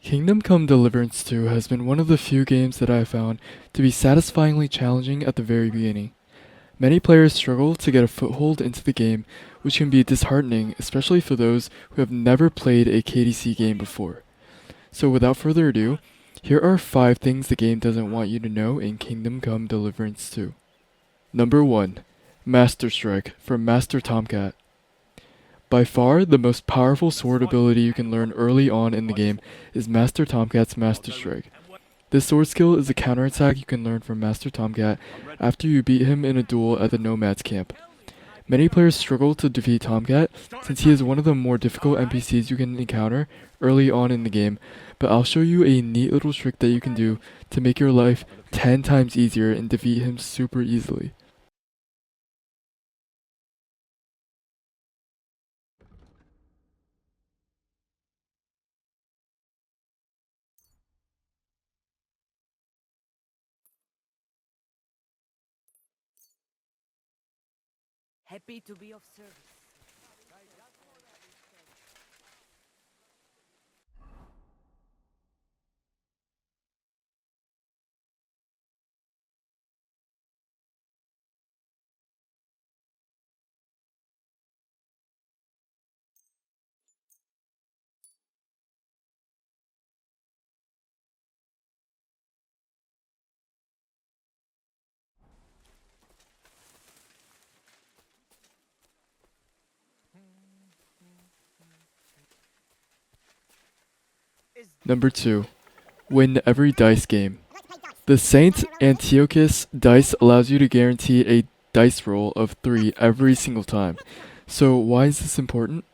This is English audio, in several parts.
Kingdom Come Deliverance 2 has been one of the few games that I have found to be satisfyingly challenging at the very beginning. Many players struggle to get a foothold into the game, which can be disheartening, especially for those who have never played a KDC game before. So without further ado, here are 5 things the game doesn't want you to know in Kingdom Come Deliverance 2. Number 1. Master Strike from Master Tomcat. By far, the most powerful sword ability you can learn early on in the game is Master Tomcat's Master Strike. This sword skill is a counterattack you can learn from Master Tomcat after you beat him in a duel at the Nomad's camp. Many players struggle to defeat Tomcat since he is one of the more difficult NPCs you can encounter early on in the game, but I'll show you a neat little trick that you can do to make your life 10 times easier and defeat him super easily. Happy to be of service. Number 2. Win every dice game. The Saint Antiochus dice allows you to guarantee a dice roll of 3 every single time. So why is this important?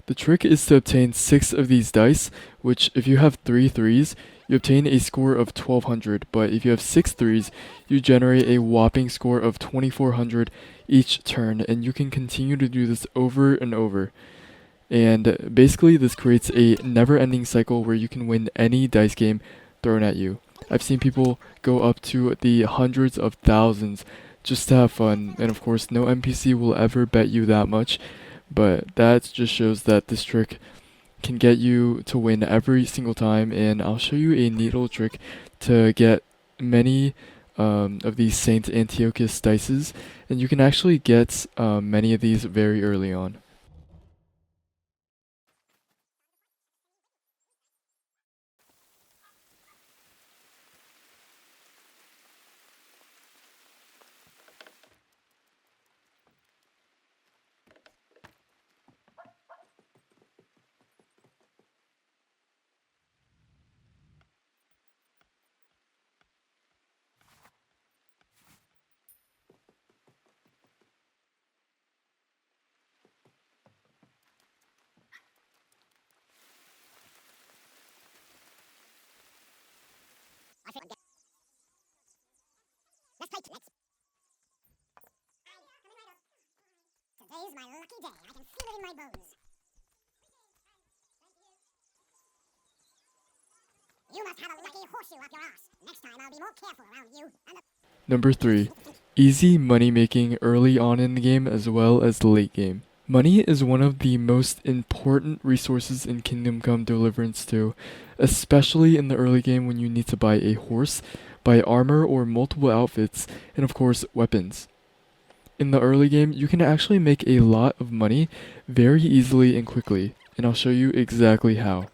The trick is to obtain 6 of these dice, which if you have 3 threes, you obtain a score of 1200, but if you have 6 threes, you generate a whopping score of 2400 each turn, and you can continue to do this over and over. And basically this creates a never-ending cycle where you can win any dice game thrown at you. I've seen people go up to the hundreds of thousands just to have fun, and of course no NPC will ever bet you that much, but that just shows that this trick can get you to win every single time, and I'll show you a neat little trick to get many of these Saint Antiochus dices, and you can actually get many of these very early on. Today's my lucky day. I can feel it in my bones. You must have a lucky horseshoe up your ass. Next time I'll be more careful around you. Number 3. Easy money making early on in the game as well as the late game. Money is one of the most important resources in Kingdom Come Deliverance 2, especially in the early game when you need to buy a horse, buy armor or multiple outfits, and of course weapons. In the early game, you can actually make a lot of money very easily and quickly, and I'll show you exactly how.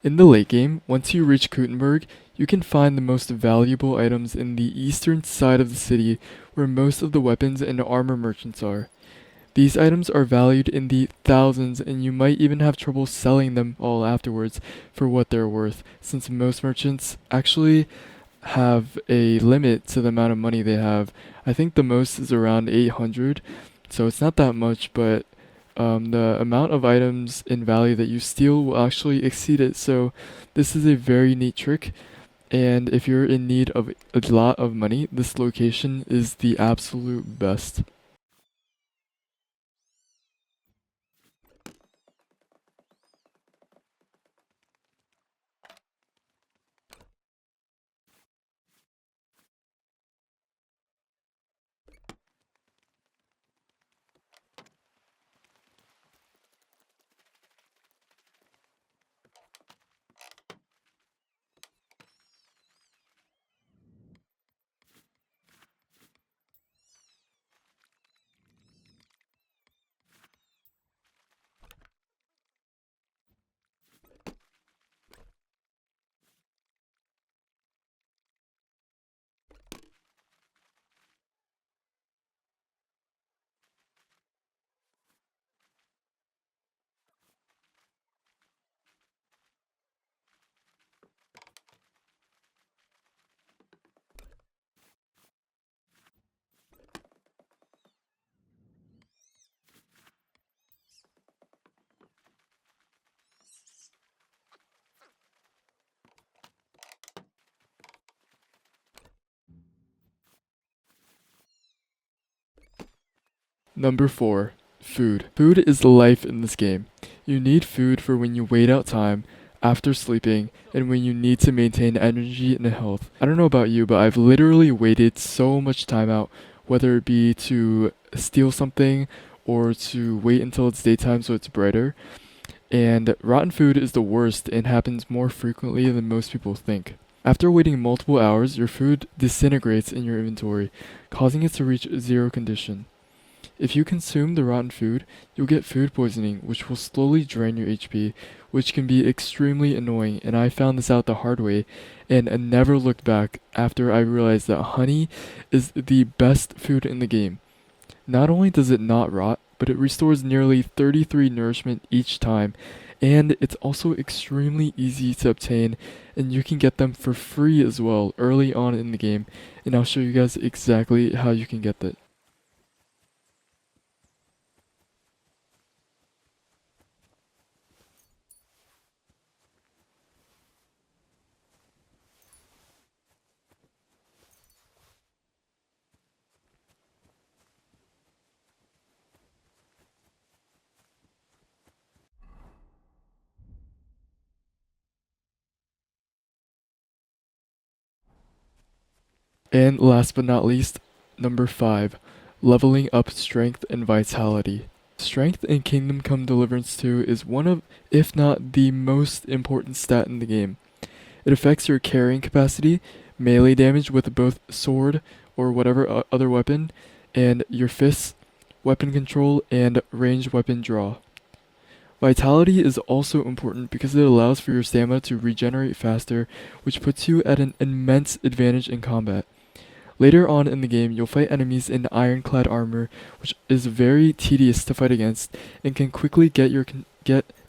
In the late game, once you reach Kutenberg, you can find the most valuable items in the eastern side of the city where most of the weapons and armor merchants are. These items are valued in the thousands, and you might even have trouble selling them all afterwards for what they're worth, since most merchants actually have a limit to the amount of money they have. I think the most is around 800, so it's not that much, but the amount of items in value that you steal will actually exceed it. So this is a very neat trick, and if you're in need of a lot of money, this location is the absolute best. Number 4. Food. Food is the life in this game. You need food for when you wait out time, after sleeping, and when you need to maintain energy and health. I don't know about you, but I've literally waited so much time out, whether it be to steal something or to wait until it's daytime so it's brighter. And rotten food is the worst and happens more frequently than most people think. After waiting multiple hours, your food disintegrates in your inventory, causing it to reach zero condition. If you consume the rotten food, you'll get food poisoning, which will slowly drain your HP, which can be extremely annoying, and I found this out the hard way, and I never looked back after I realized that honey is the best food in the game. Not only does it not rot, but it restores nearly 33 nourishment each time, and it's also extremely easy to obtain, and you can get them for free as well early on in the game, and I'll show you guys exactly how you can get that. And last but not least, number 5, leveling up strength and vitality. Strength in Kingdom Come Deliverance 2 is one of, if not the most important stat in the game. It affects your carrying capacity, melee damage with both sword or whatever other weapon, and your fists, weapon control, and ranged weapon draw. Vitality is also important because it allows for your stamina to regenerate faster, which puts you at an immense advantage in combat. Later on in the game, you'll fight enemies in ironclad armor, which is very tedious to fight against and can quickly get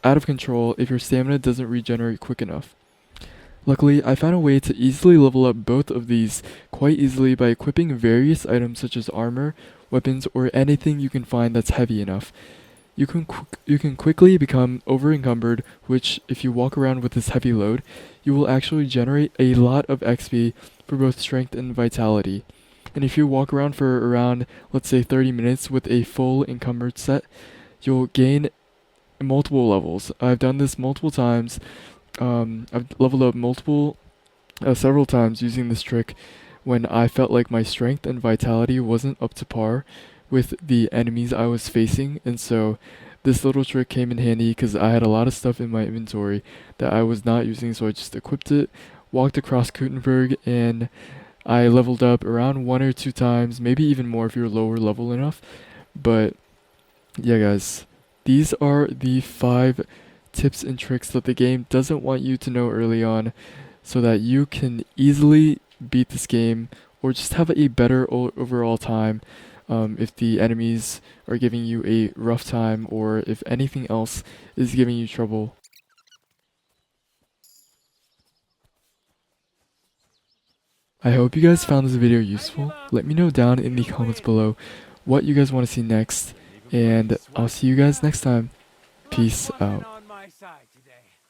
out of control if your stamina doesn't regenerate quick enough. Luckily, I found a way to easily level up both of these quite easily by equipping various items such as armor, weapons, or anything you can find that's heavy enough. You can quickly become over-encumbered, which, if you walk around with this heavy load, you will actually generate a lot of XP for both strength and vitality. And if you walk around for around, let's say 30 minutes with a full encumbered set, you'll gain multiple levels. I've done this multiple times. I've leveled up several times using this trick when I felt like my strength and vitality wasn't up to par with the enemies I was facing, and so this little trick came in handy because I had a lot of stuff in my inventory that I was not using, so I just equipped it, walked across Kutenberg, and I leveled up around 1 or 2 times, maybe even more if you're lower level enough. But yeah, guys, these are the 5 tips and tricks that the game doesn't want you to know early on, so that you can easily beat this game or just have a better overall time. If the enemies are giving you a rough time, or if anything else is giving you trouble. I hope you guys found this video useful. Let me know down in the comments below what you guys want to see next, and I'll see you guys next time. Peace out.